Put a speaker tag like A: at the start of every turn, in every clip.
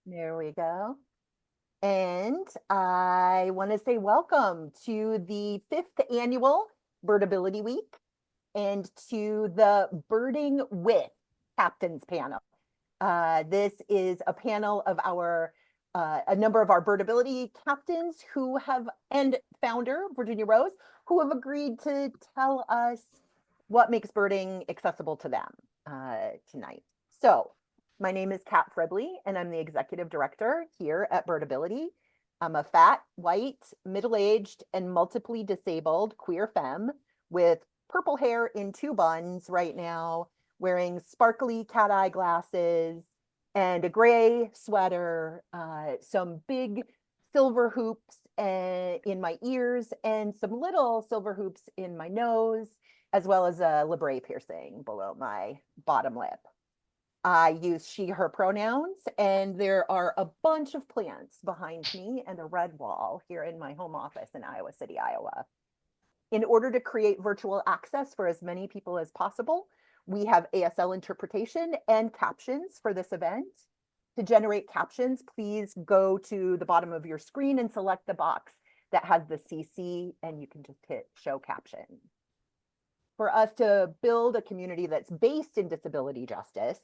A: There we go. And I want to say welcome to the fifth annual Birdability Week and to the Birding with Captains panel. This is a panel of a number of our birdability captains who have, and founder Virginia Rose, who have agreed to tell us what makes birding accessible to them tonight. So my name is Kat Fredley, and I'm the executive director here at Birdability. I'm a fat, white, middle-aged, and multiply disabled queer femme with purple hair in two buns right now, wearing sparkly cat eye glasses and a gray sweater, some big silver hoops in my ears, and some little silver hoops in my nose, as well as a labret piercing below my bottom lip. I use she, her pronouns, and there are a bunch of plants behind me and a red wall here in my home office in Iowa City, Iowa. In order to create virtual access for as many people as possible, we have ASL interpretation and captions for this event. To generate captions, please go to the bottom of your screen and select the box that has the CC, and you can just hit show caption. For us to build a community that's based in disability justice,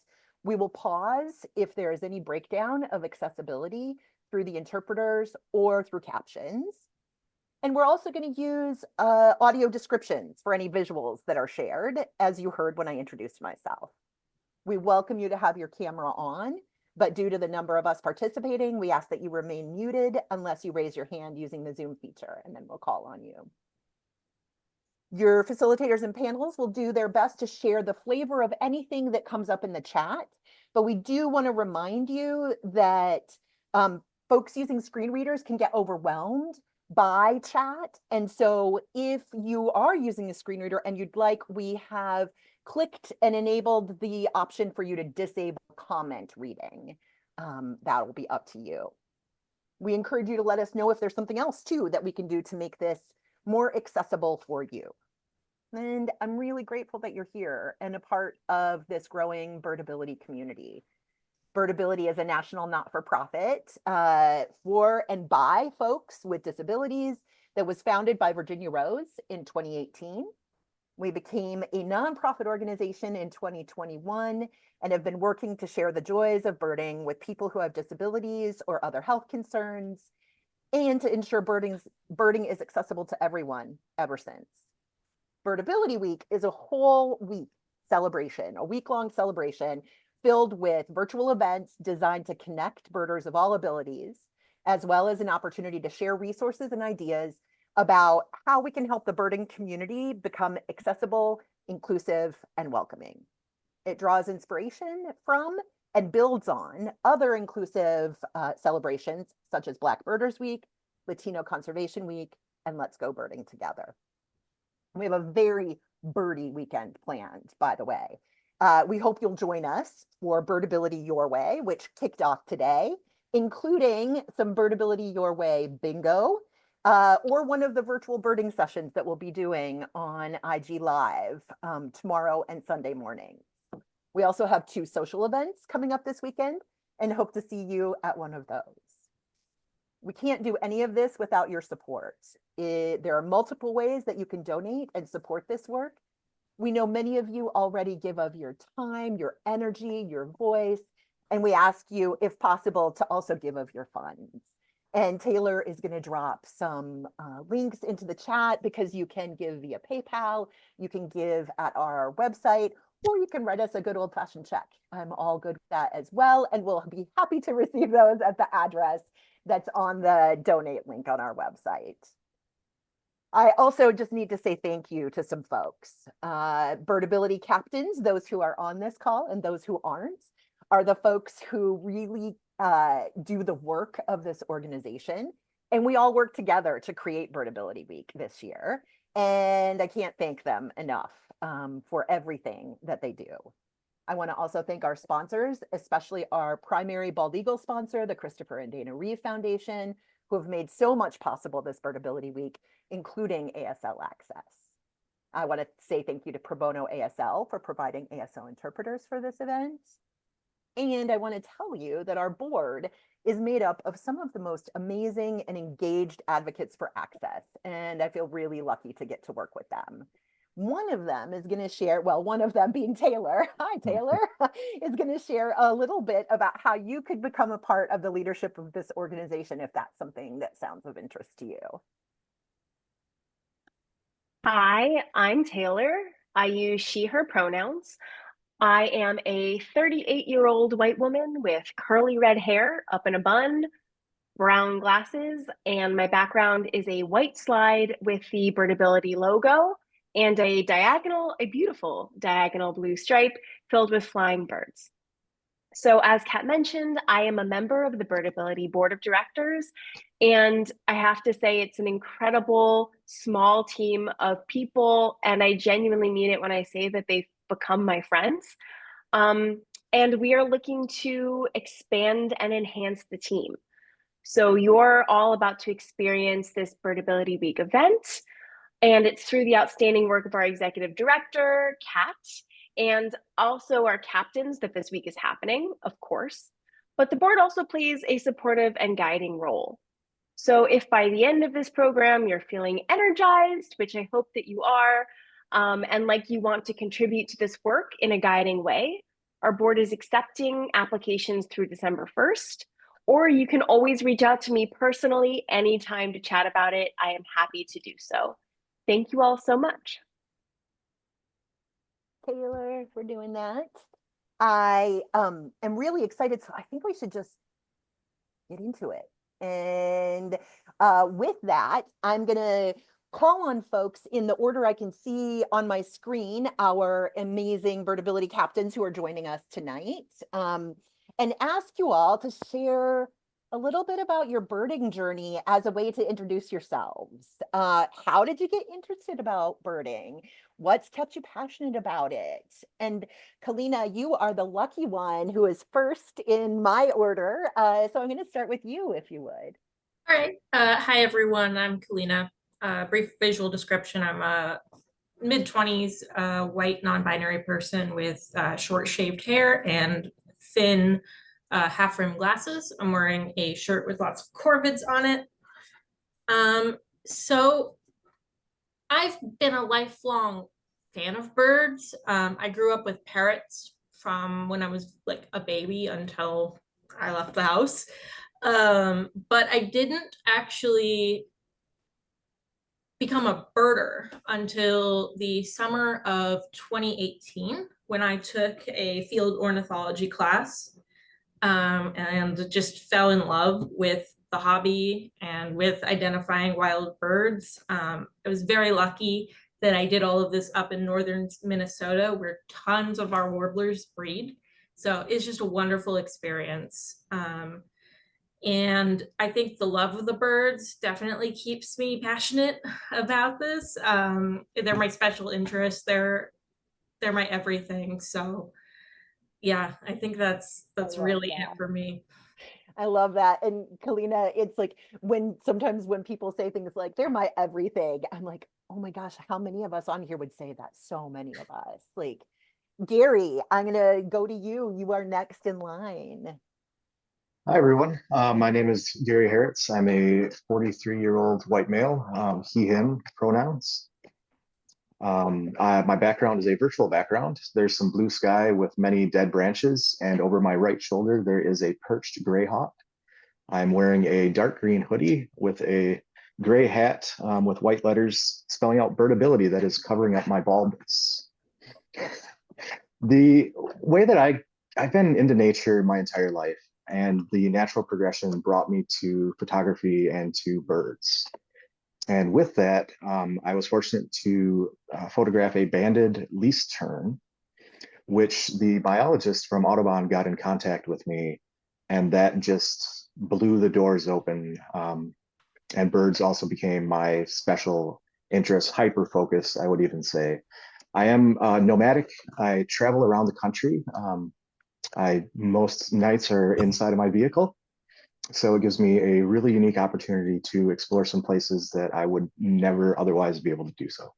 A: we will pause if there is any breakdown of accessibility through the interpreters or through captions. And we're also going to use audio descriptions for any visuals that are shared, as you heard when I introduced myself. We welcome you to have your camera on, but due to the number of us participating, we ask that you remain muted unless you raise your hand using the Zoom feature, and then we'll call on you. Your facilitators and panels will do their best to share the flavor of anything that comes up in the chat, but we do want to remind you that folks using screen readers can get overwhelmed by chat. And so if you are using a screen reader and you'd like, we have clicked and enabled the option for you to disable comment reading. That will be up to you. We encourage you to let us know if there's something else too that we can do to make this more accessible for you. And I'm really grateful that you're here and a part of this growing birdability community. Birdability is a national not-for-profit for and by folks with disabilities that was founded by Virginia Rose in 2018. We became a nonprofit organization in 2021 and have been working to share the joys of birding with people who have disabilities or other health concerns, and to ensure birding is accessible to everyone ever since. Birdability Week is a whole week celebration, a week-long celebration filled with virtual events designed to connect birders of all abilities, as well as an opportunity to share resources and ideas about how we can help the birding community become accessible, inclusive, and welcoming. It draws inspiration from and builds on other inclusive celebrations, such as Black Birders Week, Latino Conservation Week, and Let's Go Birding Together. We have a very birdie weekend planned, by the way. We hope you'll join us for Birdability Your Way, which kicked off today, including some Birdability Your Way bingo, or one of the virtual birding sessions that we'll be doing on IG Live tomorrow and Sunday morning. We also have 2 social events coming up this weekend and hope to see you at one of those. We can't do any of this without your support. There are multiple ways that you can donate and support this work. We know many of you already give of your time, your energy, your voice, and we ask you, if possible, to also give of your funds. And Taylor is going to drop some links into the chat, because you can give via PayPal, you can give at our website, or you can write us a good old-fashioned check. I'm all good with that as well, and we'll be happy to receive those at the address that's on the donate link on our website. I also just need to say thank you to some folks. Birdability Captains, those who are on this call and those who aren't, are the folks who really do the work of this organization. And we all work together to create Birdability Week this year. And I can't thank them enough for everything that they do. I want to also thank our sponsors, especially our primary bald eagle sponsor, the Christopher and Dana Reeve Foundation, who have made so much possible this Birdability Week, including ASL access. I want to say thank you to Pro Bono ASL for providing ASL interpreters for this event. And I want to tell you that our board is made up of some of the most amazing and engaged advocates for access. And I feel really lucky to get to work with them. One of them is going to share, well, one of them being Taylor, hi Taylor, is going to share a little bit about how you could become a part of the leadership of this organization if that's something that sounds of interest to you.
B: Hi, I'm Taylor. I use she, her pronouns. I am a 38-year-old white woman with curly red hair up in a bun, brown glasses, and my background is a white slide with the Birdability logo and a beautiful diagonal blue stripe filled with flying birds. So, as Kat mentioned, I am a member of the Birdability Board of Directors, and I have to say it's an incredible small team of people, and I genuinely mean it when I say that they've become my friends. Um, and we are looking to expand and enhance the team. So, you're all about to experience this Birdability Week event. And it's through the outstanding work of our executive director, Kat, and also our captains that this week is happening, of course. But the board also plays a supportive and guiding role. So if by the end of this program you're feeling energized, which I hope that you are, and like you want to contribute to this work in a guiding way, our board is accepting applications through December 1st, or you can always reach out to me personally anytime to chat about it. I am happy to do so. Thank you all so much.
A: Taylor, for doing that. I am really excited. So I think we should just get into it. And with that, I'm going to call on folks in the order I can see on my screen, our amazing Birdability captains who are joining us tonight, and ask you all to share a little bit about your birding journey as a way to introduce yourselves. How did you get interested about birding? What's kept you passionate about it? And Kalina, you are the lucky one who is first in my order. So I'm going to start with you, if you would.
C: All right. Hi, everyone. I'm Kalina. Brief visual description. I'm a mid-20s white non-binary person with short shaved hair and thin half-rim glasses. I'm wearing a shirt with lots of corvids on it. So I've been a lifelong fan of birds. I grew up with parrots from when I was like a baby until I left the house. But I didn't actually become a birder until the summer of 2018 when I took a field ornithology class, and just fell in love with the hobby and with identifying wild birds. I was very lucky that I did all of this up in northern Minnesota where tons of our warblers breed. So it's just a wonderful experience. And I think the love of the birds definitely keeps me passionate about this. They're my special interest. They're my everything. So yeah, I think that's really it for me.
A: I love that. And Kalina, it's like sometimes when people say things like they're my everything, I'm like, oh my gosh, how many of us on here would say that? So many of us. Like, Gary, I'm gonna go to you. You are next in line.
D: Hi, everyone. My name is Gary Herritz. I'm a 43-year-old white male, he, him pronouns. My background is a virtual background. There's some blue sky with many dead branches, and over my right shoulder, there is a perched gray hawk. I'm wearing a dark green hoodie with a gray hat with white letters spelling out birdability that is covering up my baldness. The way that I've been into nature my entire life, and the natural progression brought me to photography and to birds. And with that, I was fortunate to photograph a banded least tern, which the biologist from Audubon got in contact with me, and that just blew the doors open. And birds also became my special interest, hyper focus, I would even say. I am nomadic. I travel around the country. Most nights are inside of my vehicle. So it gives me a really unique opportunity to explore some places that I would never otherwise be able to do so.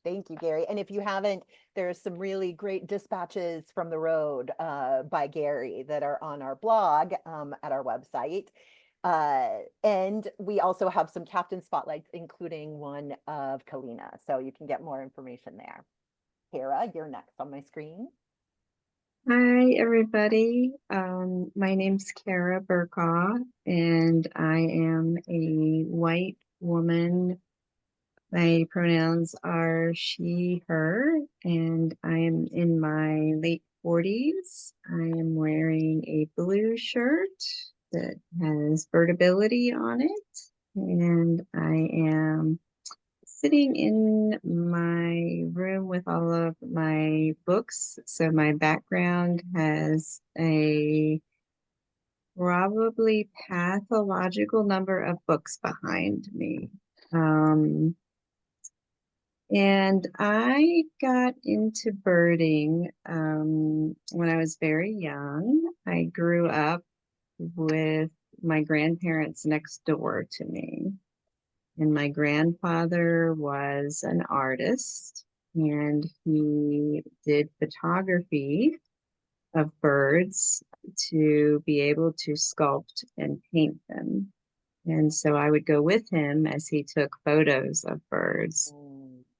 A: Thank you, Gary. And if you haven't, there's some really great dispatches from the road by Gary that are on our blog at our website. And we also have some captain spotlights, including one of Kalina. So you can get more information there. Kara, you're next on my screen.
E: Hi, everybody. My name's Kara Burkaw, and I am a white woman. My pronouns are she, her, and I am in my late 40s. I am wearing a blue shirt that has Birdability on it, and I am sitting in my room with all of my books. So my background has a probably pathological number of books behind me. And I got into birding when I was very young. I grew up with my grandparents next door to me. And my grandfather was an artist, and he did photography of birds to be able to sculpt and paint them. And so I would go with him as he took photos of birds.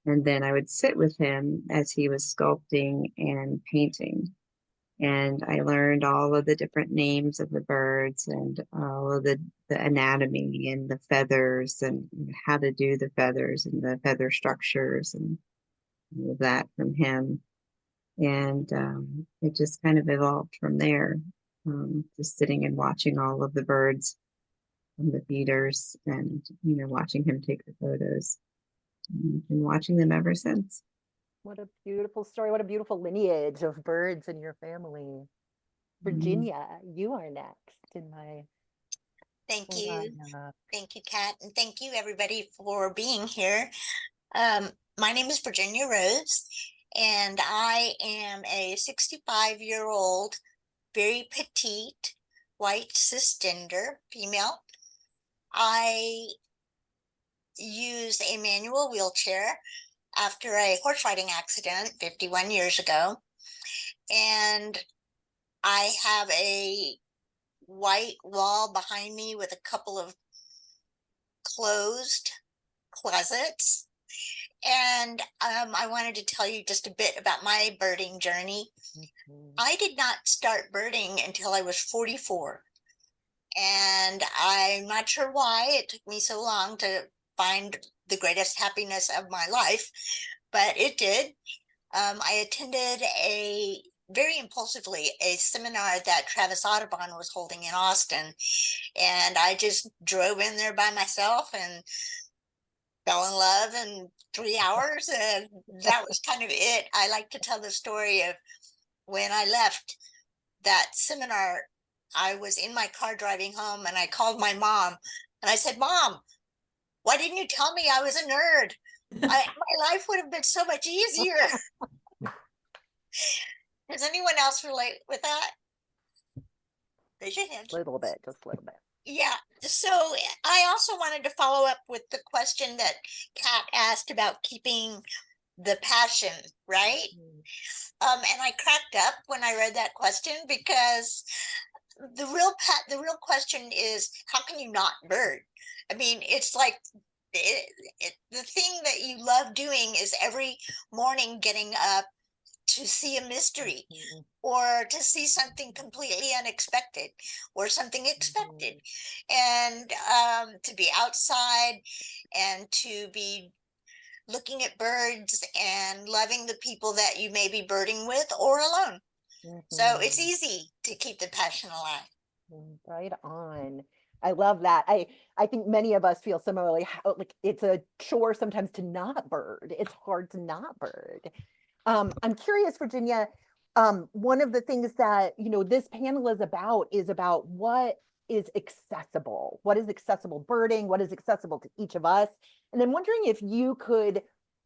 E: And then I would sit with him as he was sculpting and painting. And I learned all of the different names of the birds and all of the anatomy and the feathers and how to do the feathers and the feather structures and all of that from him. And it just kind of evolved from there, just sitting and watching all of the birds and the feeders and, watching him take the photos and watching them ever since.
A: What a beautiful story. What a beautiful lineage of birds in your family. Virginia, you are next in my
F: Thank you.
A: lineup.
F: Thank you, Kat. And thank you, everybody, for being here. My name is Virginia Rose, and I am a 65-year-old, very petite, white cisgender female. I use a manual wheelchair after a horse riding accident 51 years ago. And I have a white wall behind me with a couple of closed closets. And I wanted to tell you just a bit about my birding journey. I did not start birding until I was 44. And I'm not sure why it took me so long to find the greatest happiness of my life, but it did. I attended very impulsively a seminar that Travis Audubon was holding in Austin, and I just drove in there by myself and fell in love in 3 hours, and that was kind of it. I like to tell the story of when I left that seminar. I was in my car driving home, and I called my mom, and I said, "Mom, why didn't you tell me I was a nerd? My life would have been so much easier." Does anyone else relate with that? Raise your hand.
A: Just a little bit.
F: Yeah. So I also wanted to follow up with the question that Kat asked about keeping the passion, right? And I cracked up when I read that question, because the real question is, how can you not bird? I mean, it's like the thing that you love doing is every morning getting up to see a mystery, or to see something completely unexpected or something expected, and to be outside and to be looking at birds and loving the people that you may be birding with or alone. So it's easy to keep the passion alive.
A: Right on. I love that. I think many of us feel similarly, how like it's a chore sometimes to not bird. It's hard to not bird. I'm curious, Virginia, one of the things that, this panel is about what is accessible. What is accessible birding? What is accessible to each of us? And I'm wondering if you could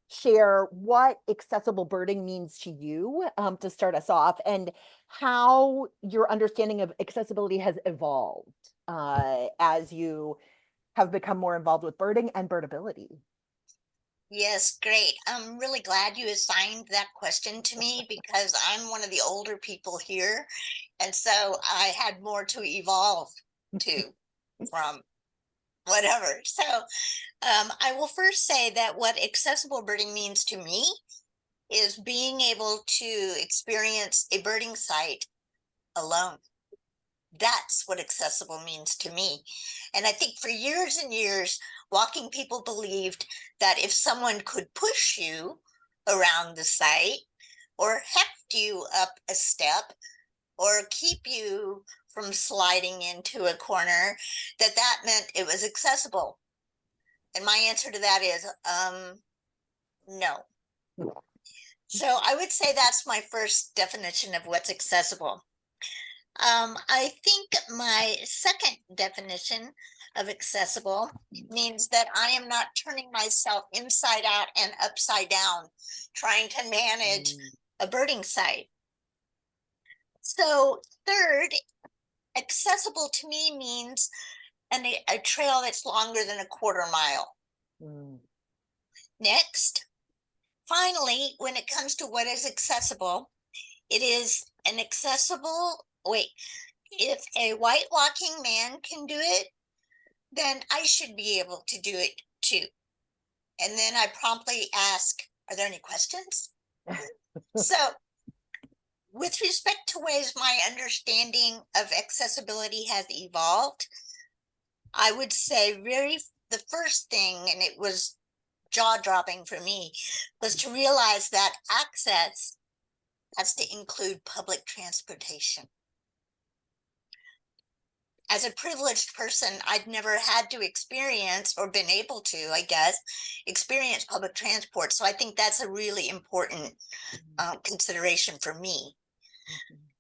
A: share what accessible birding means to you, to start us off, and how your understanding of accessibility has evolved as you have become more involved with birding and birdability.
F: Yes, great. I'm really glad you assigned that question to me because I'm one of the older people here. And so I had more to evolve to from whatever. So I will first say that what accessible birding means to me is being able to experience a birding site alone. That's what accessible means to me. And I think for years and years, walking people believed that if someone could push you around the site or heft you up a step or keep you from sliding into a corner, that that meant it was accessible. And my answer to that is no. So I would say that's my first definition of what's accessible. I think my second definition of accessible means that I am not turning myself inside out and upside down, trying to manage a birding site. So third, accessible to me means a trail that's longer than a quarter mile. Next, finally, when it comes to what is accessible, it is an accessible, if a white walking man can do it, then I should be able to do it too. And then I promptly ask, are there any questions? So with respect to ways my understanding of accessibility has evolved, I would say the first thing, and it was jaw-dropping for me, was to realize that access has to include public transportation. As a privileged person, I'd never had to experience or been able to, I guess, experience public transport. So I think that's a really important consideration for me.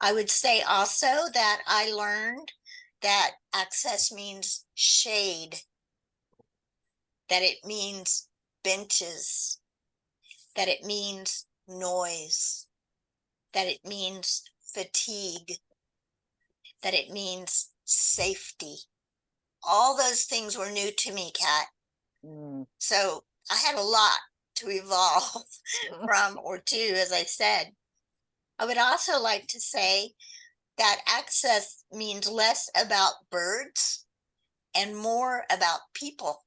F: I would say also that I learned that access means shade, that it means benches, that it means noise, that it means fatigue, that it means safety. All those things were new to me, Kat. So I had a lot to evolve from or to, as I said. I would also like to say that access means less about birds and more about people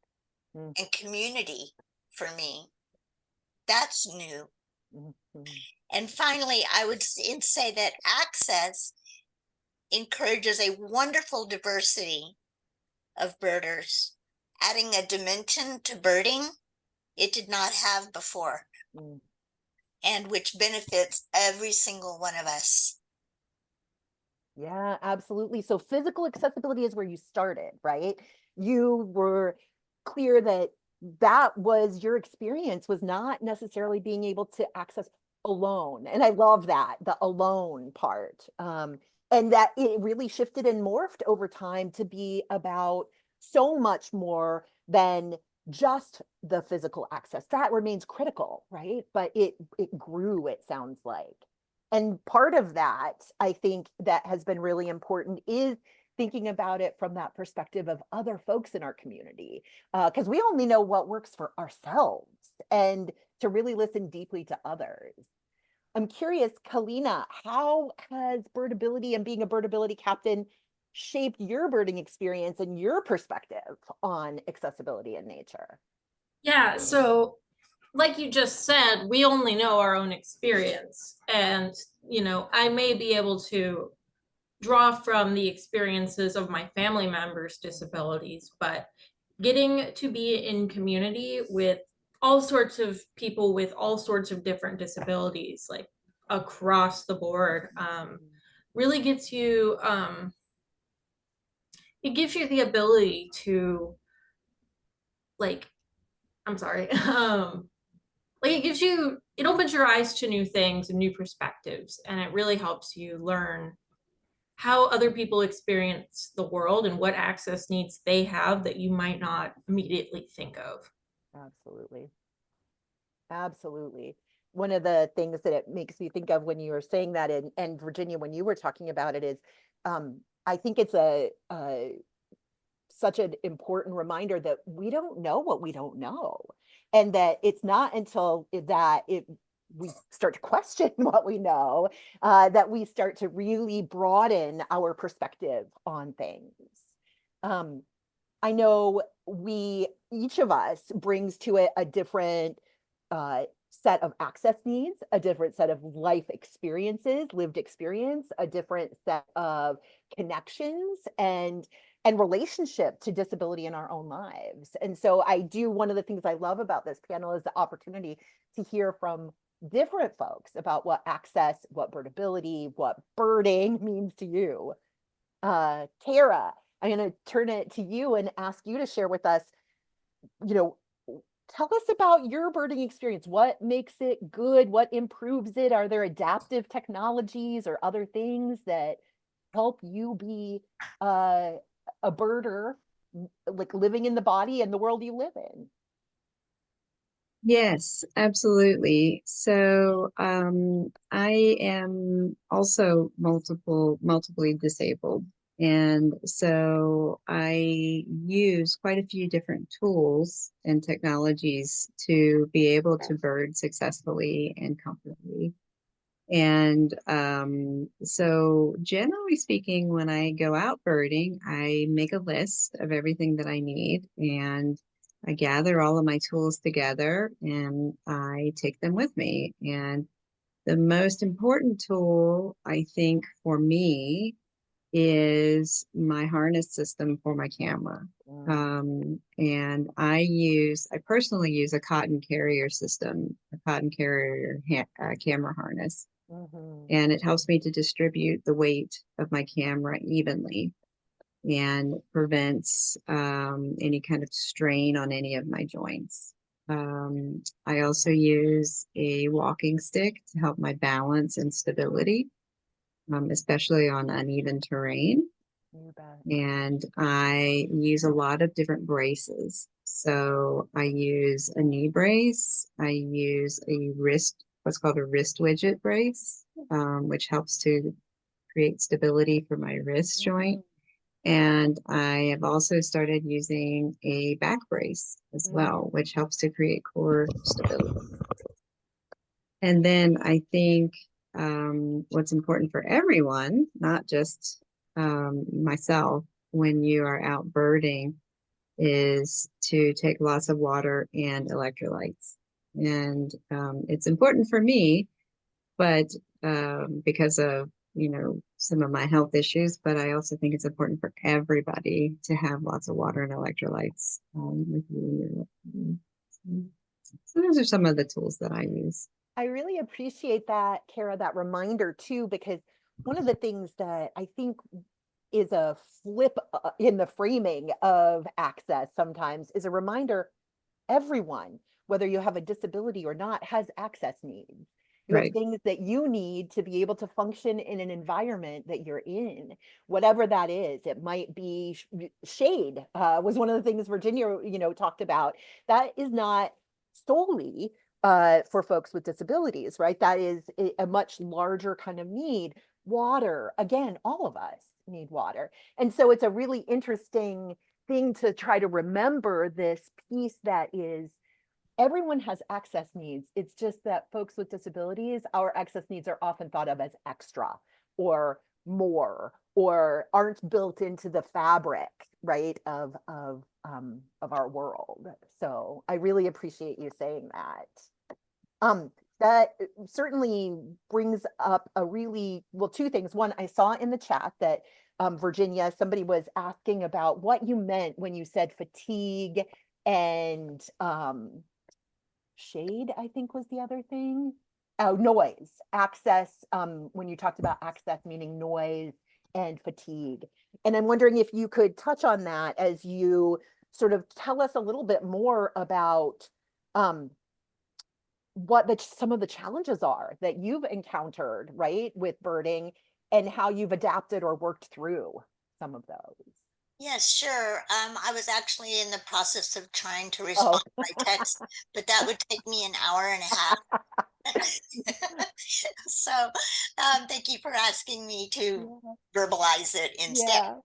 F: and community for me. That's new. And finally, I would say that access encourages a wonderful diversity of birders, adding a dimension to birding it did not have before, and which benefits every single one of us.
A: Yeah, absolutely. So physical accessibility is where you started, right? You were clear that that was your experience, was not necessarily being able to access alone. And I love that, the alone part. And that it really shifted and morphed over time to be about so much more than just the physical access. That remains critical, right? But it grew, it sounds like. And part of that, I think, that has been really important is thinking about it from that perspective of other folks in our community, because we only know what works for ourselves, and to really listen deeply to others. I'm curious, Kalina, how has birdability and being a birdability captain shaped your birding experience and your perspective on accessibility in nature?
C: Yeah, so like you just said, we only know our own experience. And, I may be able to draw from the experiences of my family members' disabilities, but getting to be in community with all sorts of people with all sorts of different disabilities, like across the board, really gets you, it gives you the ability to, like, I'm sorry, it opens your eyes to new things and new perspectives, and it really helps you learn how other people experience the world and what access needs they have that you might not immediately think of.
A: Absolutely. Absolutely. One of the things that it makes me think of when you were saying that, and Virginia, when you were talking about it, is I think it's such an important reminder that we don't know what we don't know. and that it's not until we start to question what we know, that we start to really broaden our perspective on things. Um, I know each of us brings to it a different set of access needs, a different set of life experiences, lived experience, a different set of connections and relationship to disability in our own lives. And so one of the things I love about this panel is the opportunity to hear from different folks about what access, what birdability, what birding means to you. Tara, I'm going to turn it to you and ask you to share with us, tell us about your birding experience. What makes it good? What improves it? Are there adaptive technologies or other things that help you be a birder, like living in the body and the world you live in?
E: Yes, absolutely. So I am also multiply disabled. And so I use quite a few different tools and technologies to be able to bird successfully and comfortably. And so generally speaking, when I go out birding, I make a list of everything that I need, and I gather all of my tools together and I take them with me. And the most important tool, I think, for me is my harness system for my camera. And I personally use a cotton carrier system, a cotton carrier camera harness. And it helps me to distribute the weight of my camera evenly and prevents any kind of strain on any of my joints. I also use a walking stick to help my balance and stability, especially on uneven terrain. And I use a lot of different braces. So I use a knee brace. I use what's called a wrist widget brace, which helps to create stability for my wrist joint. And I have also started using a back brace as well, which helps to create core stability. And then I think what's important for everyone, not just myself, when you are out birding, is to take lots of water and electrolytes. And it's important for me, but because of some of my health issues, but I also think it's important for everybody to have lots of water and electrolytes with you. So those are some of the tools that I use.
A: I really appreciate that, Kara, that reminder too, because one of the things that I think is a flip in the framing of access sometimes is a reminder everyone, whether you have a disability or not, has access needs. You have things that you need to be able to function in an environment that you're in, whatever that is. It might be shade, was one of the things Virginia, talked about. That is not solely for folks with disabilities, right? That is a much larger kind of need. Water, again, all of us need water. And so it's a really interesting thing to try to remember, this piece that is everyone has access needs. It's just that folks with disabilities, our access needs are often thought of as extra or more, or aren't built into the fabric, right, of our world. So I really appreciate you saying that. That certainly brings up two things. One, I saw in the chat that Virginia, somebody was asking about what you meant when you said fatigue and shade, I think was the other thing. Oh, noise, access, when you talked about access, meaning noise and fatigue. And I'm wondering if you could touch on that as you sort of tell us a little bit more about what some of the challenges are that you've encountered, right, with birding, and how you've adapted or worked through some of those.
F: Yes, sure. I was actually in the process of trying to respond by text, but that would take me an hour and a half. So thank you for asking me to verbalize it instead.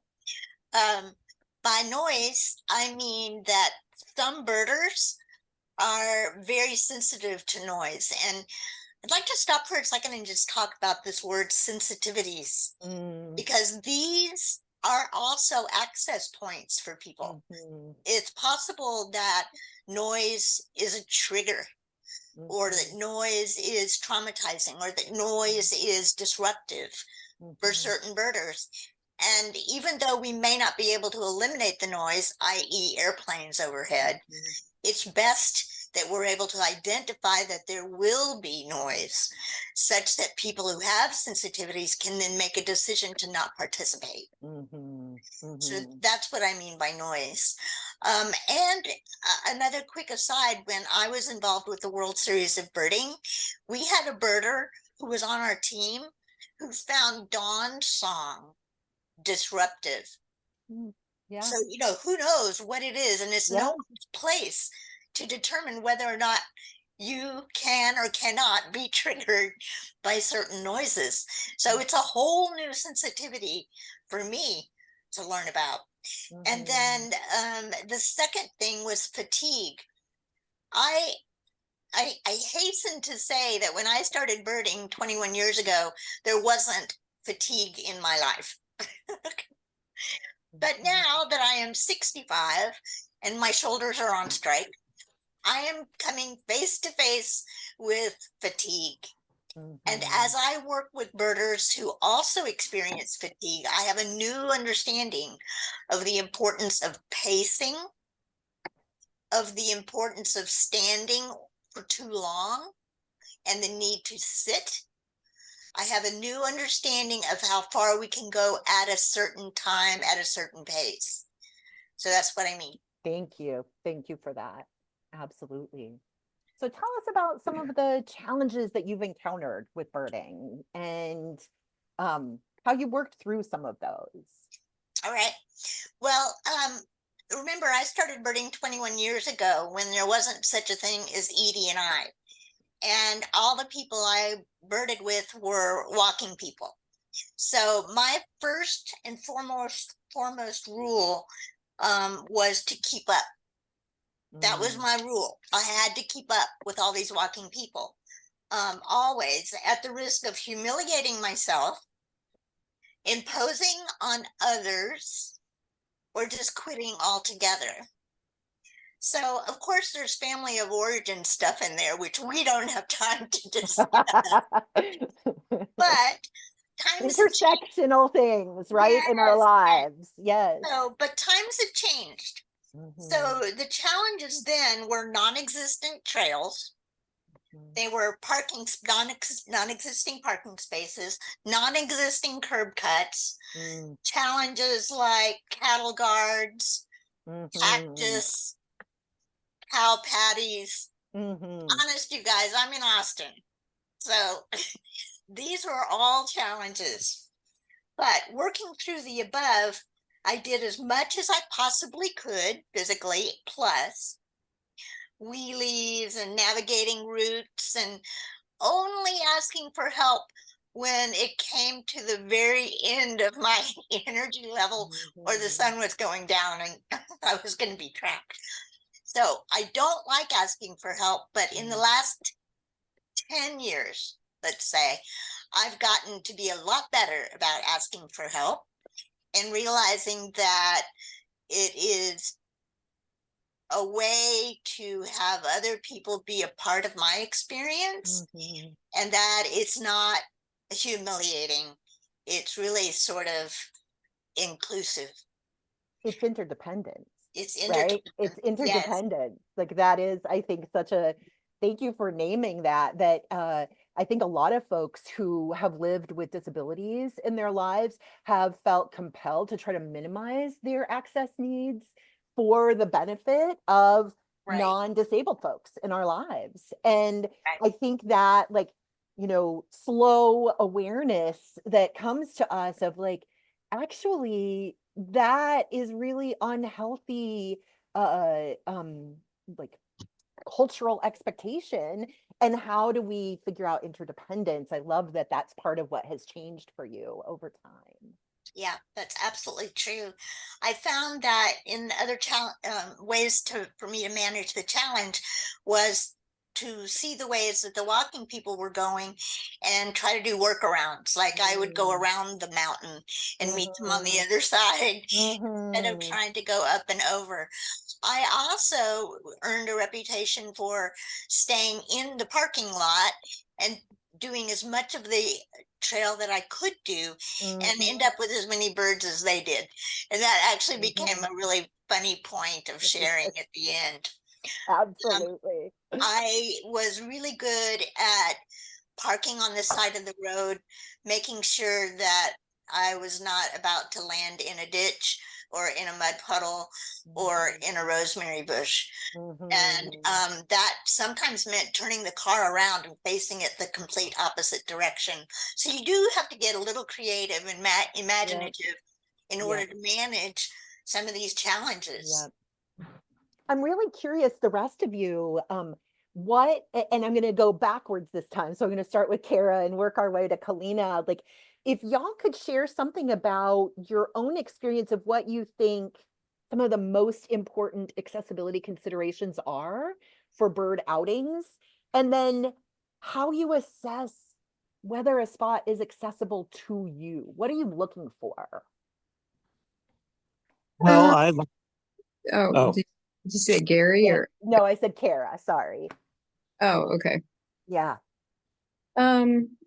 F: By noise, I mean that some birders are very sensitive to noise. And I'd like to stop for a second and just talk about this word sensitivities, because these are also access points for people. It's possible that noise is a trigger, or that noise is traumatizing, or that noise is disruptive for certain birders. And even though we may not be able to eliminate the noise, i.e. airplanes overhead, it's best that we're able to identify that there will be noise, such that people who have sensitivities can then make a decision to not participate. So that's what I mean by noise. And another quick aside, when I was involved with the World Series of Birding, we had a birder who was on our team who found Dawn's song disruptive.
A: Yeah.
F: So, you know, who knows what it is, and it's no one's place to determine whether or not you can or cannot be triggered by certain noises. So it's a whole new sensitivity for me to learn about. And then the second thing was fatigue. I hasten to say that when I started birding 21 years ago, there wasn't fatigue in my life. But now that I am 65 and my shoulders are on strike, I am coming face to face with fatigue. And as I work with birders who also experience fatigue, I have a new understanding of the importance of pacing, of the importance of standing for too long, and the need to sit. I have a new understanding of how far we can go at a certain time, at a certain pace. So that's what I mean.
A: Thank you. Thank you for that. Absolutely. So tell us about some of the challenges that you've encountered with birding and how you worked through some of those.
F: All right. Well, remember, I started birding 21 years ago when there wasn't such a thing as Edie and I. And all the people I birded with were walking people. So my first and foremost rule was to keep up. That was my rule. I had to keep up with all these walking people, always at the risk of humiliating myself, imposing on others, or just quitting altogether. So, of course, there's family of origin stuff in there, which we don't have time to discuss. But times
A: intersectional things, right, in our lives. Yes.
F: So, but times have changed. So the challenges then were non-existent trails. They were non-existing parking spaces, non-existing curb cuts, challenges like cattle guards, cactus, cow patties. Honest, you guys, I'm in Austin. So these were all challenges. But working through the above, I did as much as I possibly could physically, plus wheelies and navigating routes, and only asking for help when it came to the very end of my energy level or the sun was going down and I was going to be trapped. So I don't like asking for help, but in the last 10 years, let's say, I've gotten to be a lot better about asking for help and realizing that it is a way to have other people be a part of my experience, and that it's not humiliating. It's really sort of inclusive.
A: It's interdependence.
F: It's
A: right? It's interdependence. Yes. Like that is, I think, such a, thank you for naming that, I think a lot of folks who have lived with disabilities in their lives have felt compelled to try to minimize their access needs for the benefit of non-disabled folks in our lives. And I think that, like, you know, slow awareness that comes to us of like, actually, that is really unhealthy, like cultural expectation. And how do we figure out interdependence? I love that that's part of what has changed for you over time.
F: Yeah, that's absolutely true. I found that in other ways for me to manage the challenge was to see the ways that the walking people were going and try to do workarounds. Like I would go
A: Mm.
F: around the mountain and meet them on the
A: Mhm.
F: other side instead of
A: Mhm.
F: trying to go up and over. I also earned a reputation for staying in the parking lot and doing as much of the trail that I could do and end
A: Mhm.
F: up with as many birds as they did. And that actually became
A: Mhm.
F: a really funny point of sharing at the end. Um,
A: Absolutely.
F: I was really good at parking on the side of the road, making sure that I was not about to land in a ditch or in a mud puddle or in a rosemary bush. And
A: Mhm.
F: that sometimes meant turning the car around and facing it the complete opposite direction. So you do have to get a little creative and
A: Yep.
F: imaginative in order
A: Yep.
F: to manage some of these challenges.
A: Yep. I'm really curious, the rest of you, and I'm going to go backwards this time. So I'm going to start with Kara and work our way to Kalina. Like, if y'all could share something about your own experience of what you think some of the most important accessibility considerations are for bird outings, and then how you assess whether a spot is accessible to you. What are you looking for?
G: Well,
E: Uh,
G: I oh
E: did you say Gary
A: Yeah.
E: or?
A: No, I said Kara, sorry.
E: Oh, okay.
A: Yeah.
E: Um,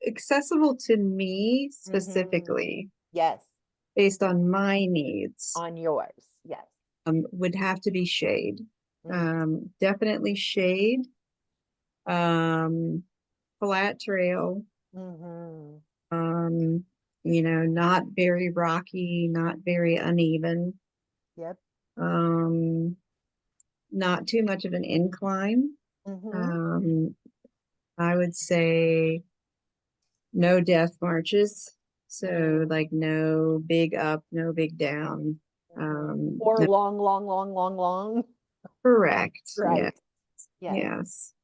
E: accessible to me
A: Mhm.
E: specifically,
A: Yes,
E: based on my needs,
A: on yours. Yes.
E: would have to be shade.
A: Mm,
E: Definitely shade. Um, flat trail.
A: mhm.
E: Um, not very rocky, not very uneven.
A: Yep.
E: Um, not too much of an incline.
A: Mhm.
E: Um, I would say no death marches. So
A: Mm,
E: like no big up, no big down.
A: mhm. Or
E: No,
A: long, long, long, long, long.
E: correct. Yeah.
A: Right. Yes.
E: Yes.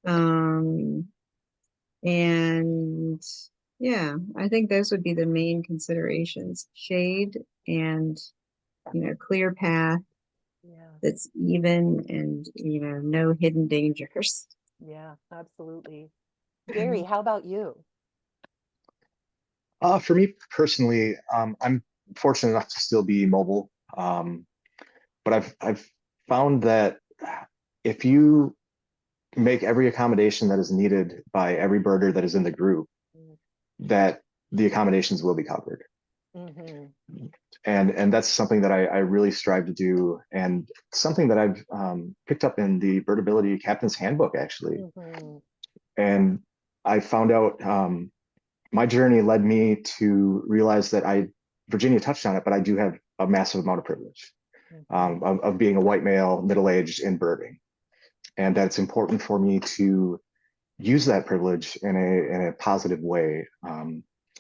E: Um, and yeah, I think those would be the main considerations. Shade and, clear path
A: Yeah.
E: that's even and, no hidden dangers.
A: Yeah, absolutely. Gary, how about you?
D: For me personally, I'm fortunate enough to still be mobile, but I've found that if you make every accommodation that is needed by every birder that is in the group, that the accommodations will be covered.
A: Mm-hmm.
D: And that's something that I really strive to do, and something that I've picked up in the Birdability Captains Handbook actually.
A: Mm-hmm.
D: And I found out my journey led me to realize that Virginia touched on it, but I do have a massive amount of privilege
A: Mm-hmm.
D: of being a white male, middle-aged in birding, and that it's important for me to use that privilege in a positive way,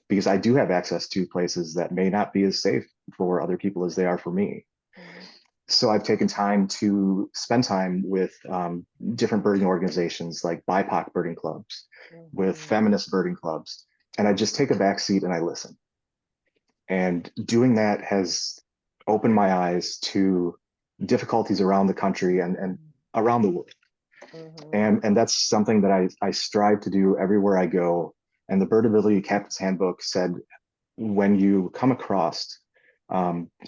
D: because I do have access to places that may not be as safe for other people as they are for me.
A: Mm-hmm.
D: So I've taken time to spend time with different birding organizations like BIPOC birding clubs, with
A: Mm-hmm.
D: feminist birding clubs, and I just take a back seat and I listen. And doing that has opened my eyes to difficulties around the country and around the world.
A: Mm-hmm.
D: And that's something that I strive to do everywhere I go. And the Birdability Captain's Handbook said, when you come across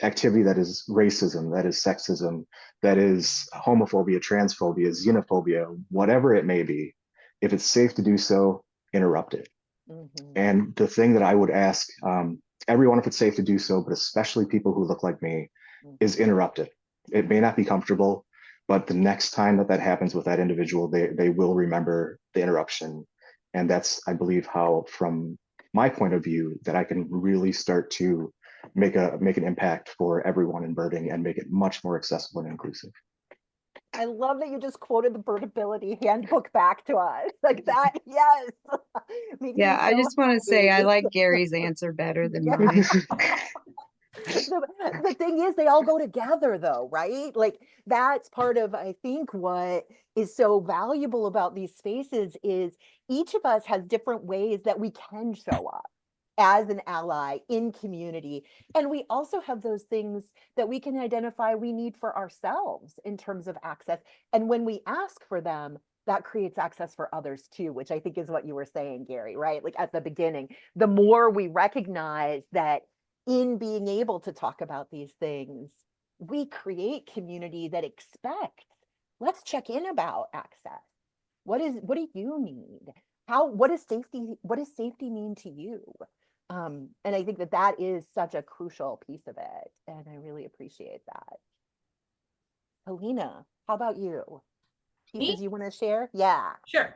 D: activity that is racism, that is sexism, that is homophobia, transphobia, xenophobia, whatever it may be, if it's safe to do so, interrupt it.
A: Mm-hmm.
D: And the thing that I would ask everyone, if it's safe to do so, but especially people who look like me, is interrupt it. It may not be comfortable, but the next time that that happens with that individual, they will remember the interruption. And that's, I believe, how, from my point of view, that I can really start to make an impact for everyone in birding and make it much more accessible and inclusive.
A: I love that you just quoted the Birdability Handbook back to us. Like that, yes. Makes
E: Yeah,
A: me
E: I
A: so
E: just want to say I
A: happy.
E: like Gary's answer better than
A: Yeah.
E: mine.
A: The thing is, they all go together though, right? Like that's part of, I think, what is so valuable about these spaces is each of us has different ways that we can show up. as an ally in community. And we also have those things that we can identify we need for ourselves in terms of access. And when we ask for them, that creates access for others too, which I think is what you were saying, Gary, right? Like at the beginning, the more we recognize that in being able to talk about these things, we create community that expects, let's check in about access. What do you need? What does safety mean to you? And I think that is such a crucial piece of it. And I really appreciate that. Kalina, how about you? Pieces
C: Me?
A: you want to share? Yeah.
C: Sure.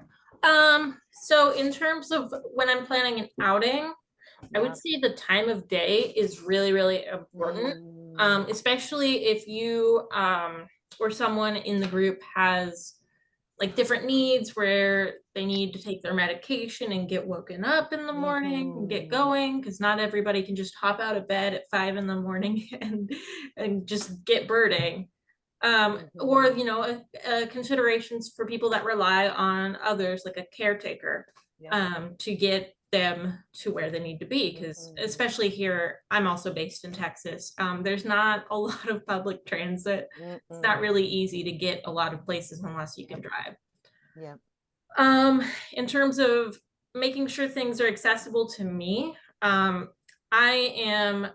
C: So in terms of when I'm planning an outing, I would say the time of day is really, really important. Especially if you or someone in the group has like different needs where they need to take their medication and get woken up in the morning and get going, because not everybody can just hop out of bed at 5 in the morning and just get birding. Or considerations for people that rely on others like a caretaker to get them to where they need to be, because especially here, I'm also based in Texas, there's not a lot of public transit. It's not really easy to get a lot of places unless you can drive.
A: Yeah.
C: In terms of making sure things are accessible to me, I am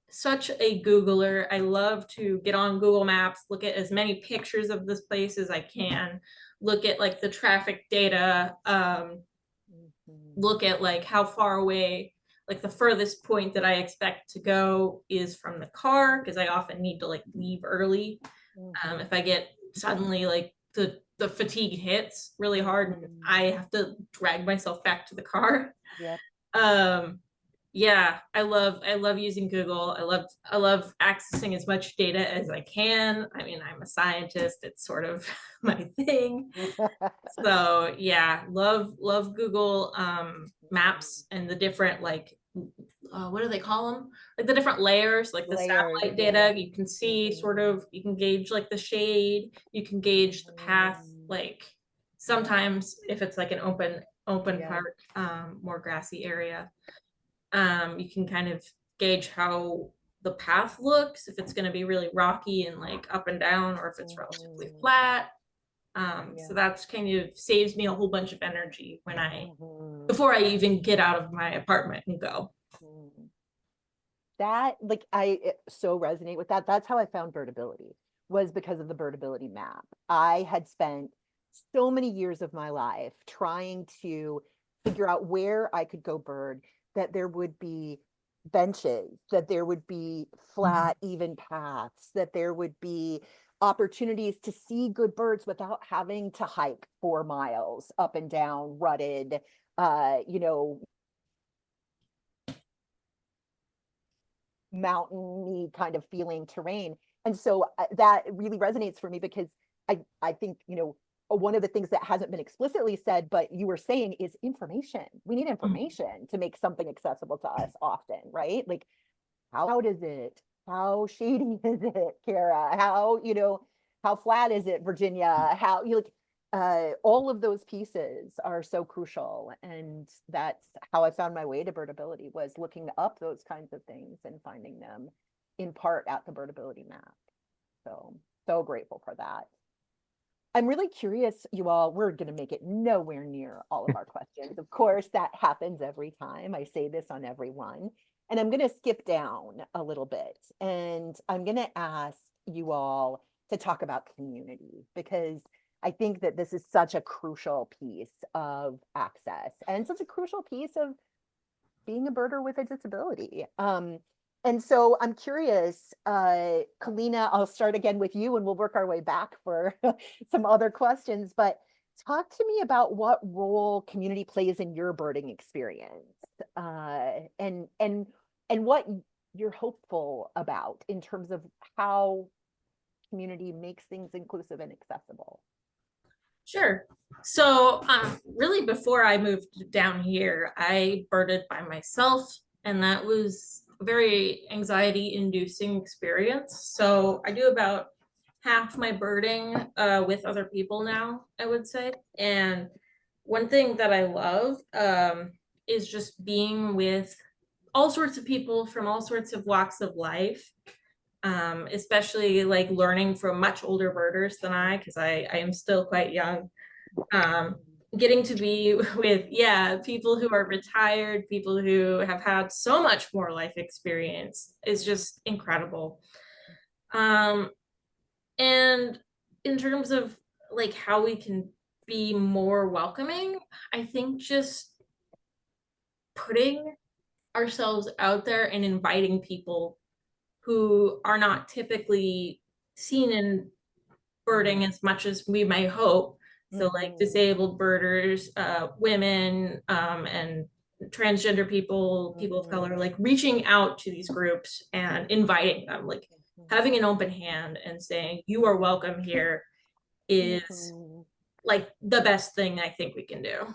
C: such a Googler. I love to get on Google Maps, look at as many pictures of this place as I can, look at like the traffic data, look at like how far away, like the furthest point that I expect to go is from the car, because I often need to like leave early. If I get suddenly like the fatigue hits really hard and I have to drag myself back to the car.
A: Yep.
C: Yeah, I love using Google. I love accessing as much data as I can. I mean, I'm a scientist. It's sort of my thing. So yeah, love Google Maps and the different like what do they call them? Like the different layers, like the satellite data. You can see sort of, you can gauge like the shade, you can gauge the path. Like sometimes if it's like an open park, more grassy area, you can kind of gauge how the path looks, if it's going to be really rocky and like up and down, or if it's relatively flat. So that's kind of saves me a whole bunch of energy when before I even get out of my apartment and go.
A: That, like, I so resonate with that. That's how I found Birdability, was because of the Birdability map. I had spent so many years of my life trying to figure out where I could go bird, that there would be benches, that there would be flat, even paths, that there would be opportunities to see good birds without having to hike 4 miles up and down rutted, mountainy kind of feeling terrain. And so that really resonates for me, because I think, one of the things that hasn't been explicitly said, but you were saying, is information. We need information to make something accessible to us often, right? Like, how loud is it? How shady is it, Kara? How flat is it, Virginia? How all of those pieces are so crucial. And that's how I found my way to Birdability, was looking up those kinds of things and finding them in part at the Birdability map. So grateful for that. I'm really curious, you all, we're going to make it nowhere near all of our questions. Of course, that happens every time. I say this on every one. And I'm going to skip down a little bit. And I'm going to ask you all to talk about community, because I think that this is such a crucial piece of access and such a crucial piece of being a birder with a disability. And so I'm curious, Kalina, I'll start again with you and we'll work our way back for some other questions, but talk to me about what role community plays in your birding experience, and what you're hopeful about in terms of how community makes things inclusive and accessible.
C: Sure. So really before I moved down here, I birded by myself, and that was a very anxiety inducing experience. So I do about half my birding with other people now, I would say. And one thing that I love is just being with all sorts of people from all sorts of walks of life, especially like learning from much older birders than I, because I am still quite young. Getting to be with, yeah, people who are retired, people who have had so much more life experience is just incredible. And in terms of like how we can be more welcoming, I think just putting ourselves out there and inviting people who are not typically seen in birding as much as we might hope. So like disabled birders, women, and transgender people, people of color, like reaching out to these groups and inviting them, like having an open hand and saying, you are welcome here is like the best thing I think we can do.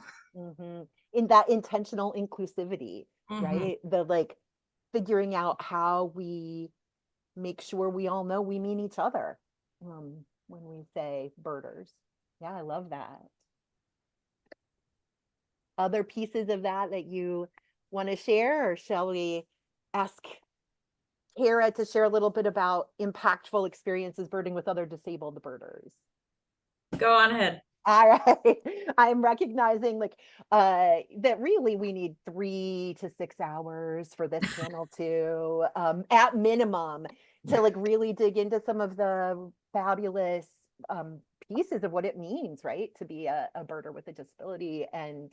A: In that intentional inclusivity, right? The like figuring out how we make sure we all know we mean each other when we say birders. Yeah, I love that. Other pieces of that that you want to share, or shall we ask Kara to share a little bit about impactful experiences birding with other disabled birders?
C: Go on ahead.
A: All right. I'm recognizing like that really we need 3 to 6 hours for this panel to at minimum to like really dig into some of the fabulous pieces of what it means, right, to be a birder with a disability and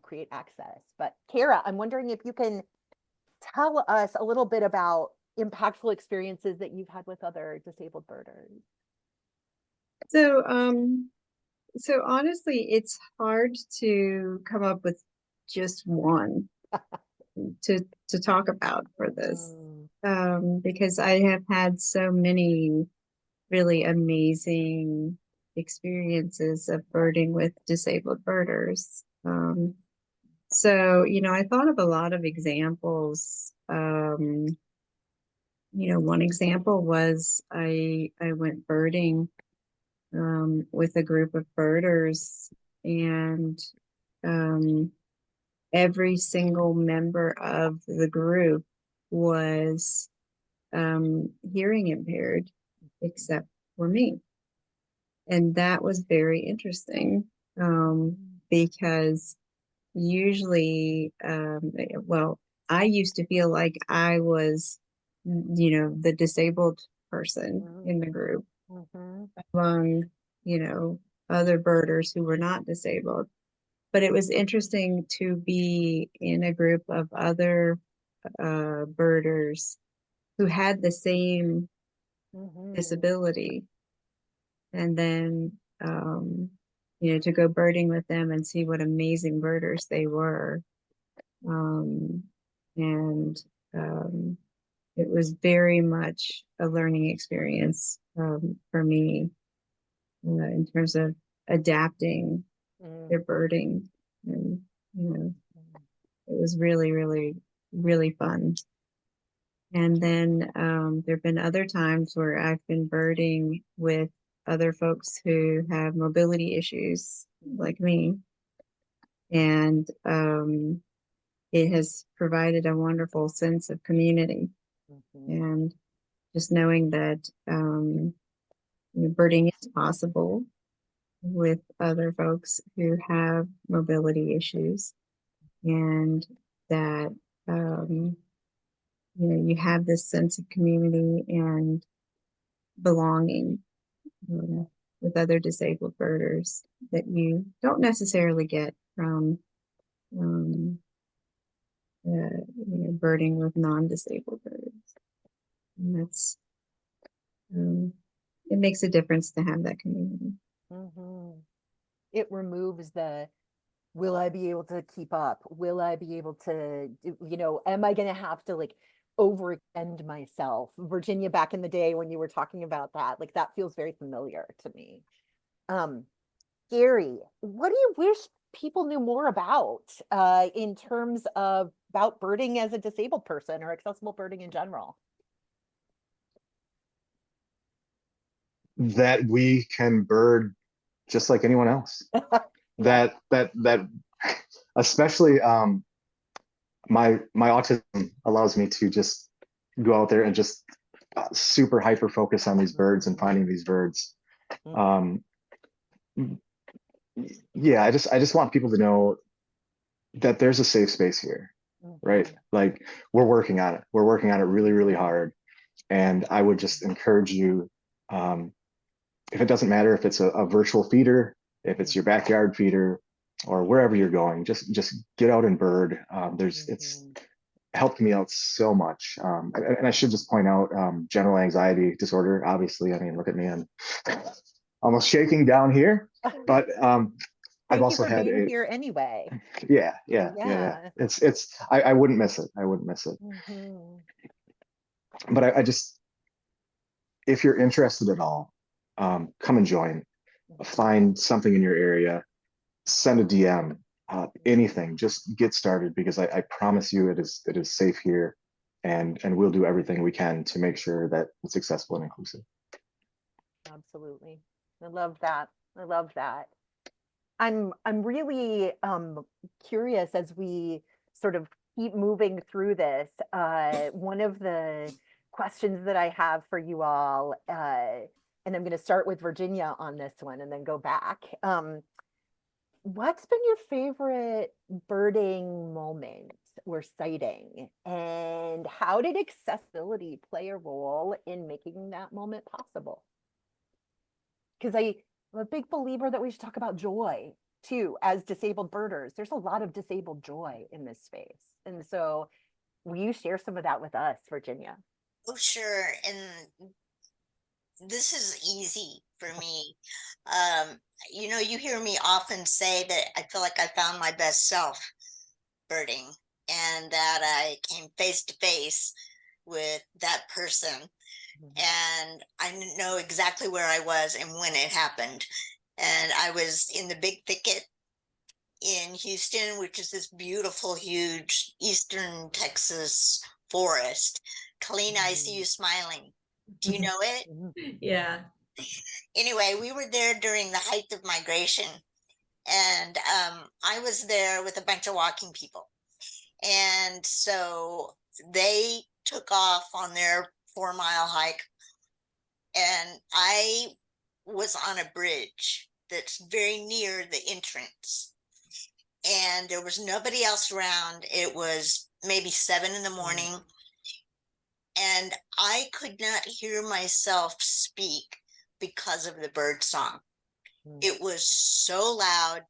A: create access. But Kara, I'm wondering if you can tell us a little bit about impactful experiences that you've had with other disabled birders.
E: So honestly, it's hard to come up with just one to talk about for this, because I have had so many really amazing experiences of birding with disabled birders. So, I thought of a lot of examples. One example was I went birding with a group of birders, and every single member of the group was hearing impaired except for me. And that was very interesting because usually, well, I used to feel like I was, the disabled person in the group among, other birders who were not disabled. But it was interesting to be in a group of other birders who had the same disability, and then to go birding with them and see what amazing birders they were. And it was very much a learning experience for me in terms of adapting their birding. And it was really, really, really fun. And then there have been other times where I've been birding with other folks who have mobility issues like me. And it has provided a wonderful sense of community. And just knowing that birding is possible with other folks who have mobility issues, and that you have this sense of community and belonging with other disabled birders that you don't necessarily get from birding with non-disabled birds. And that's it makes a difference to have that community.
A: It removes the, will I be able to keep up? Will I be able to, am I going to have to like overextend myself? Virginia, back in the day when you were talking about that, like that feels very familiar to me. Gary, what do you wish people knew more about in terms of about birding as a disabled person or accessible birding in general?
D: That we can bird just like anyone else.
A: Yeah.
D: That especially my autism allows me to just go out there and just super hyper focus on these birds and finding these birds.
A: Mhm.
D: Yeah, I just want people to know that there's a safe space here, right?
A: Mhm.
D: Like we're working on it. We're working on it really, really hard. And I would just encourage you, if it doesn't matter if it's a virtual feeder, if it's your backyard feeder, or wherever you're going, just get out and bird. It's
A: Mhm.
D: helped me out so much. And I should just point out general anxiety disorder. Obviously, I mean, look at me, I'm almost shaking down here. But I've
A: Thank you
D: also
A: for
D: had
A: being
D: a
A: here anyway.
D: yeah.
A: Yeah.
D: I wouldn't miss it. I wouldn't miss it.
A: Mhm.
D: But I just, if you're interested at all, come and join. Find something in your area, send a DM, anything. Just get started because I promise you it is safe here, and we'll do everything we can to make sure that it's accessible and inclusive.
A: Absolutely. I love that. I love that. I'm really curious as we sort of keep moving through this. One of the questions that I have for you all, and I'm going to start with Virginia on this one and then go back. What's been your favorite birding moment or sighting? And how did accessibility play a role in making that moment possible? Because I'm a big believer that we should talk about joy too, as disabled birders. There's a lot of disabled joy in this space. And so will you share some of that with us, Virginia?
F: Oh, sure. And this is easy for me. You hear me often say that I feel like I found my best self birding and that I came face to face with that person. And I know exactly where I was and when it happened. And I was in the big thicket in Houston, which is this beautiful, huge eastern Texas forest. Kalina, I see you smiling. Do you know it?
C: Yeah.
F: Anyway, we were there during the height of migration, and I was there with a bunch of walking people. And so they took off on their 4 mile hike, and I was on a bridge that's very near the entrance. And there was nobody else around. It was maybe 7 in the morning. And I could not hear myself speak because of the bird song. It was so loud.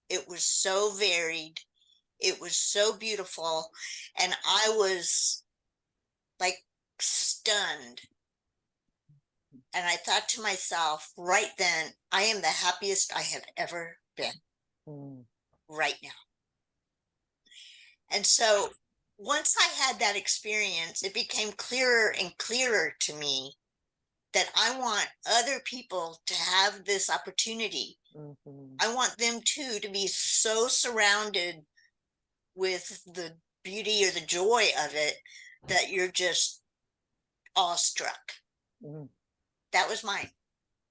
F: It was so varied. It was so beautiful. And I was like stunned. And I thought to myself right then, I am the happiest I have ever been right now. And so once I had that experience, it became clearer and clearer to me that I want other people to have this opportunity. I want them too to be so surrounded with the beauty or the joy of it that you're just awestruck. That was mine.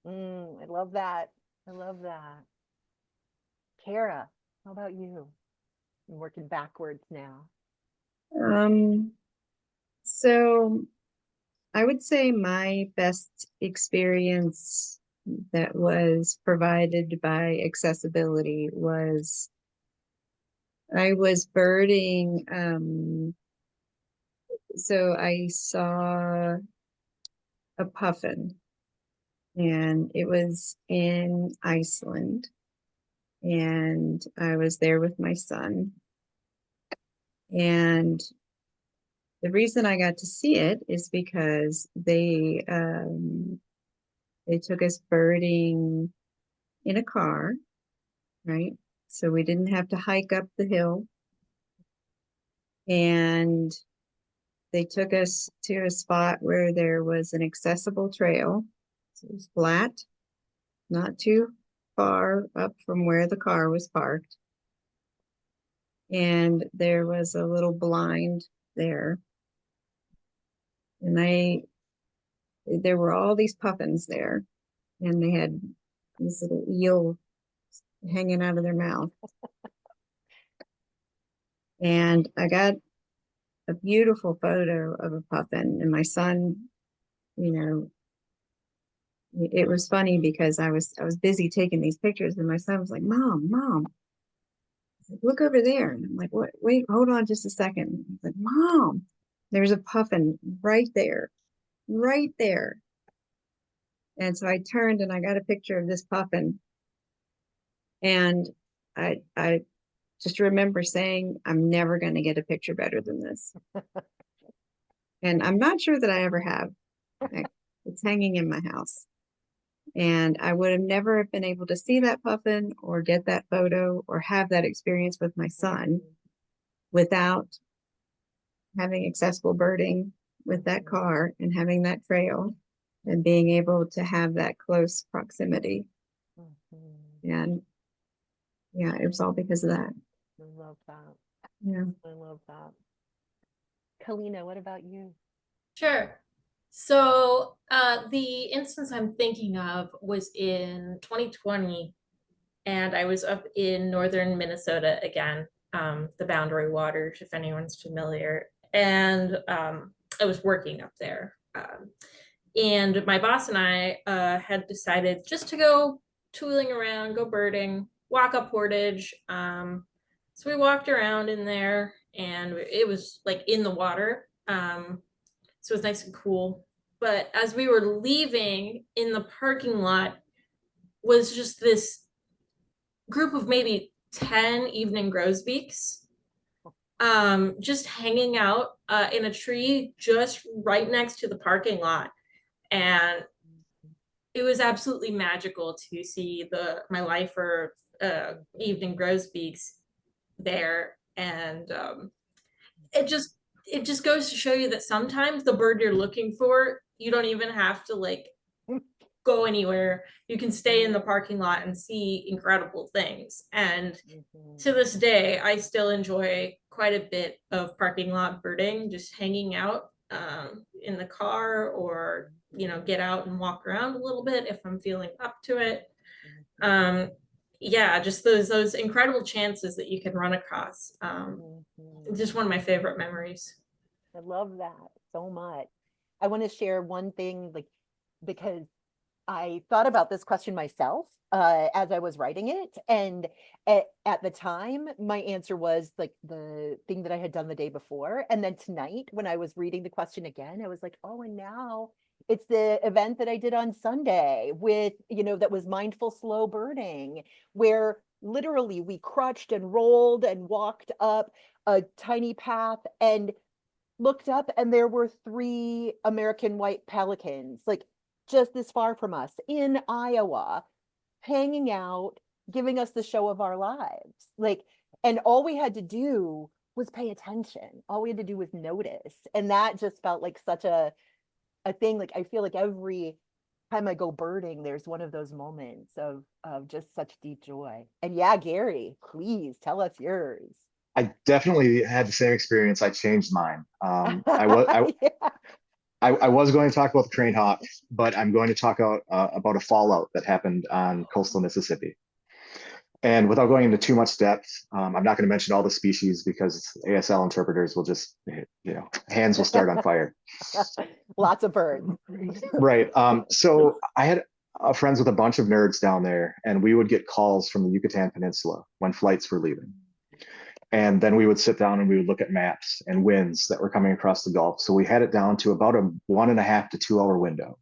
A: I love that. I love that. Kara, how about you? I'm working backwards now.
E: So I would say my best experience that was provided by accessibility was I was birding. So I saw a puffin, and it was in Iceland, and I was there with my son. And the reason I got to see it is because they took us birding in a car, right? So we didn't have to hike up the hill. And they took us to a spot where there was an accessible trail. So it was flat, not too far up from where the car was parked. And there was a little blind there. And there were all these puffins there, and they had this little eel hanging out of their mouth. And I got a beautiful photo of a puffin, and my son, you know, it was funny because I was busy taking these pictures, and my son was like, Mom, look over there. And I'm like, what? Wait, hold on just a second. He's like, Mom, there's a puffin right there, right there. And so I turned and I got a picture of this puffin. And I just remember saying, I'm never going to get a picture better than this. And I'm not sure that I ever have. It's hanging in my house. And I would have never have been able to see that puffin or get that photo or have that experience with my son without having accessible birding with that car and having that trail and being able to have that close proximity. And yeah, it was all because of that.
A: I love that.
E: Yeah.
A: I love that. Kalina, what about you?
C: Sure. So the instance I'm thinking of was in 2020, and I was up in northern Minnesota again, the Boundary Waters, if anyone's familiar. And I was working up there. And my boss and I had decided just to go tooling around, go birding, walk up Portage. So we walked around in there, and it was like in the water. So it was nice and cool. But as we were leaving in the parking lot was just this group of maybe 10 evening grosbeaks just hanging out in a tree just right next to the parking lot. And it was absolutely magical to see my lifer evening grosbeaks there. And it just goes to show you that sometimes the bird you're looking for, you don't even have to like go anywhere. You can stay in the parking lot and see incredible things. And to this day, I still enjoy quite a bit of parking lot birding, just hanging out in the car, or get out and walk around a little bit if I'm feeling up to it. Yeah, just those incredible chances that you can run across. Just one of my favorite memories.
A: I love that so much. I want to share one thing, like, because I thought about this question myself as I was writing it. And at the time, my answer was like the thing that I had done the day before. And then tonight, when I was reading the question again, I was like, oh, and now it's the event that I did on Sunday with, that was mindful slow birding, where literally we crutched and rolled and walked up a tiny path and looked up, and there were 3 American white pelicans, like just this far from us in Iowa, hanging out, giving us the show of our lives. Like, and all we had to do was pay attention. All we had to do was notice. And that just felt like such a thing. Like, I feel like every time I go birding, there's one of those moments of just such deep joy. And yeah, Gary, please tell us yours.
D: I definitely had the same experience. I changed mine.
A: Yeah.
D: I was going to talk about the crane hawk, but I'm going to talk about a fallout that happened on coastal Mississippi. And without going into too much depth, I'm not going to mention all the species because ASL interpreters will just, hands will start on fire.
A: Lots of birds.
D: Right. So I had friends with a bunch of nerds down there, and we would get calls from the Yucatan Peninsula when flights were leaving. And then we would sit down and we would look at maps and winds that were coming across the Gulf. So we had it down to about a 1.5 to 2 hour window.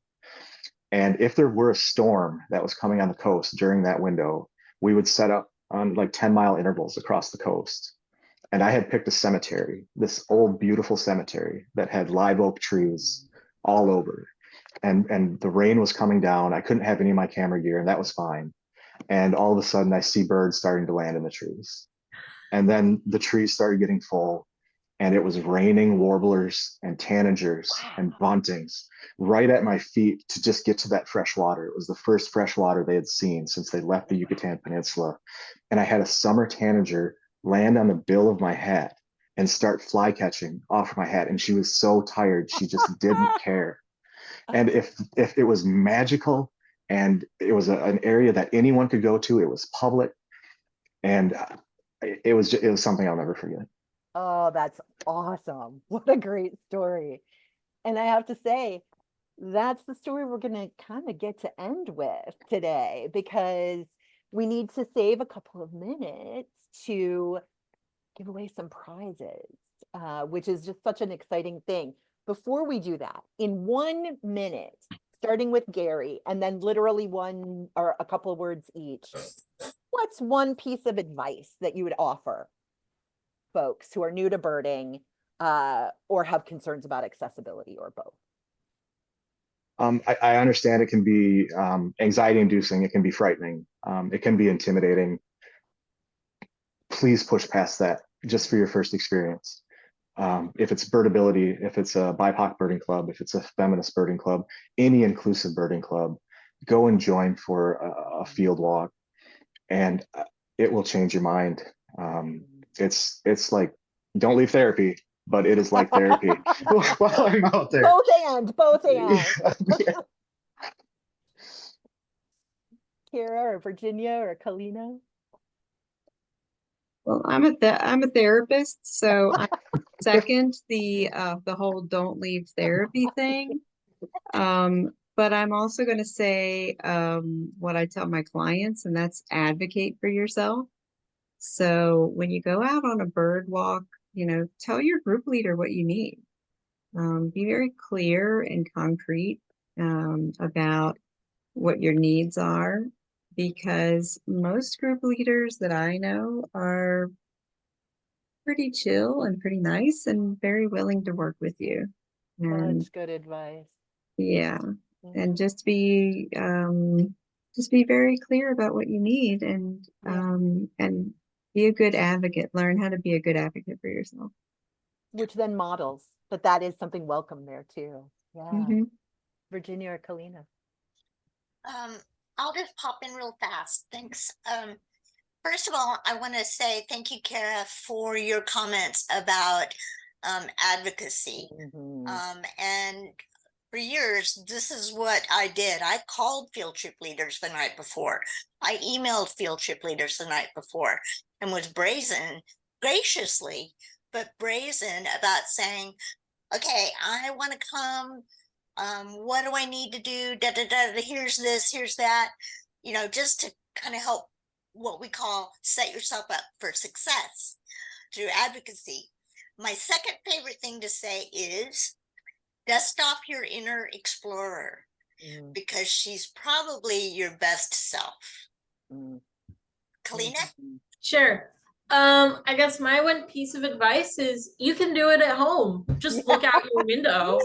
D: And if there were a storm that was coming on the coast during that window, we would set up on like 10-mile intervals across the coast. And I had picked a cemetery, this old, beautiful cemetery that had live oak trees all over. And the rain was coming down. I couldn't have any of my camera gear, and that was fine. And all of a sudden, I see birds starting to land in the trees. And then the trees started getting full, and it was raining warblers and tanagers and buntings right at my feet to just get to that fresh water. It was the first fresh water they had seen since they left the Yucatan Peninsula. And I had a summer tanager land on the bill of my hat and start fly catching off my hat. And she was so tired, she just didn't care. And if it was magical, and it was an area that anyone could go to, it was public, and it was something I'll never forget.
A: Oh, that's awesome. What a great story. And I have to say, that's the story we're going to kind of get to end with today because we need to save a couple of minutes to give away some prizes, which is just such an exciting thing. Before we do that, in 1 minute, starting with Gary, and then literally one or a couple of words each, what's one piece of advice that you would offer folks who are new to birding or have concerns about accessibility or both?
D: I understand it can be anxiety inducing, it can be frightening, it can be intimidating. Please push past that just for your first experience. If it's birdability, if it's a BIPOC birding club, if it's a feminist birding club, any inclusive birding club, go and join for a field walk, and it will change your mind. It's like, don't leave therapy, but it is like therapy while I'm out there.
A: Both and.
D: Yeah.
A: Kira or Virginia or Kalina?
E: Well, I'm a therapist, so I second the whole don't leave therapy thing. But I'm also going to say what I tell my clients, and that's advocate for yourself. So when you go out on a bird walk, tell your group leader what you need. Be very clear and concrete about what your needs are, because most group leaders that I know are pretty chill and pretty nice and very willing to work with you. And
A: Such good advice.
E: yeah, and just be very clear about what you need and be a good advocate. Learn how to be a good advocate for yourself.
A: Which then models that is something welcome there too. Yeah.
E: Mm-hmm.
A: Virginia or Kalina?
F: I'll just pop in real fast. Thanks. First of all, I want to say thank you, Kara, for your comments about advocacy. And for years, this is what I did. I called field trip leaders the night before. I emailed field trip leaders the night before and was brazen, graciously, but brazen about saying, okay, I want to come. What do I need to do? Da, da, da, da, here's this, here's that, just to kind of help what we call set yourself up for success through advocacy. My second favorite thing to say is dust off your inner explorer because she's probably your best self. Kalina?
C: Sure. I guess my one piece of advice is you can do it at home. Just look out your window.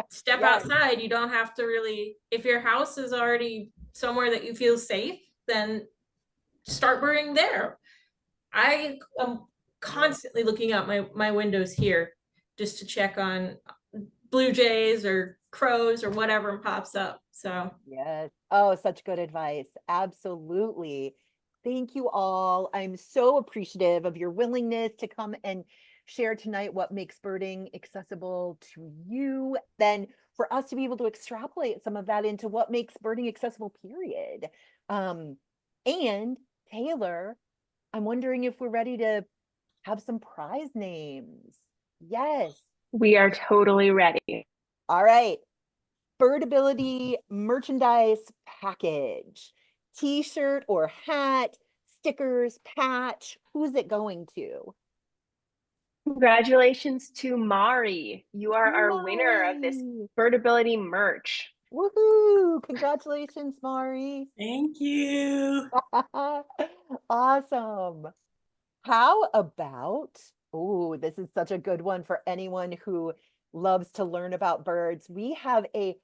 C: Step outside. You don't have to really, if your house is already somewhere that you feel safe, then start birding there. I am constantly looking out my windows here just to check on blue jays or crows or whatever pops up. So
A: yes. Oh, such good advice. Absolutely. Thank you all. I'm so appreciative of your willingness to come and share tonight what makes birding accessible to you. Then for us to be able to extrapolate some of that into what makes birding accessible, period. And Taylor, I'm wondering if we're ready to have some prize names. Yes.
B: We are totally ready.
A: All right. Birdability merchandise package. T-shirt or hat, stickers, patch. Who's it going to?
B: Congratulations to Mari. You are our winner of this
A: Mari.
B: Birdability merch.
A: Woohoo! Congratulations, Mari.
H: Thank you.
A: Awesome. How about, oh, this is such a good one for anyone who loves to learn about birds. We have a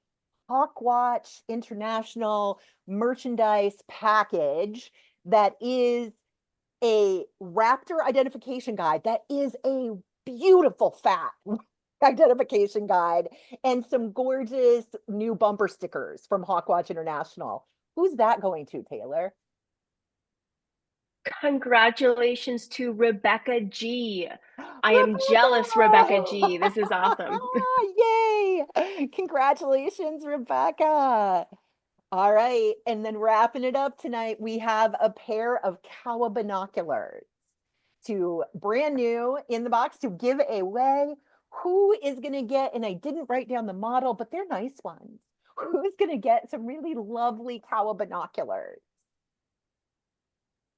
A: Hawkwatch International merchandise package that is a raptor identification guide. That is a beautiful fat identification guide and some gorgeous new bumper stickers from Hawkwatch International. Who's that going to, Taylor?
B: Congratulations to Rebecca G. I am jealous, Rebecca G. This is awesome.
A: Yay! Congratulations, Rebecca. All right. And then wrapping it up tonight, we have a pair of Kowa binoculars. to brand new in the box to give away. Who is going to get, and I didn't write down the model, but they're nice ones. Who's going to get some really lovely Kawa binoculars?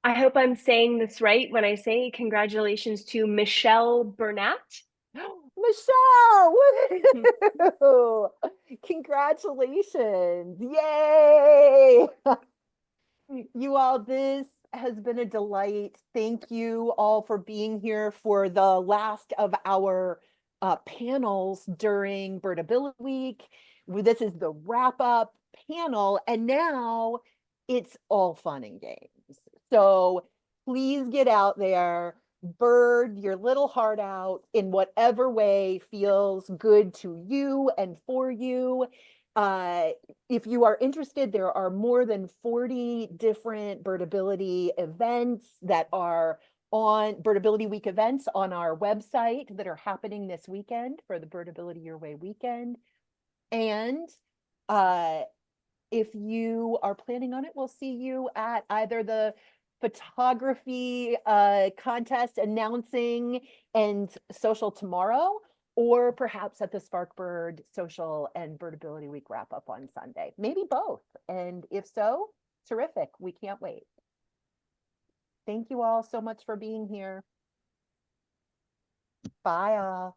B: I hope I'm saying this right when I say congratulations to Michelle Burnett.
A: Michelle, woohoo! Congratulations. Yay! You all, this has been a delight. Thank you all for being here for the last of our panels during Birdability Week. This is the wrap-up panel, and now it's all fun and games. So please get out there, bird your little heart out in whatever way feels good to you and for you. If you are interested, there are more than 40 different Birdability events that are on Birdability Week events on our website that are happening this weekend for the Birdability Your Way weekend. And if you are planning on it, we'll see you at either the photography contest announcing and social tomorrow, or perhaps at the Sparkbird social and Birdability Week wrap up on Sunday. Maybe both. And if so, terrific. We can't wait. Thank you all so much for being here. Bye all.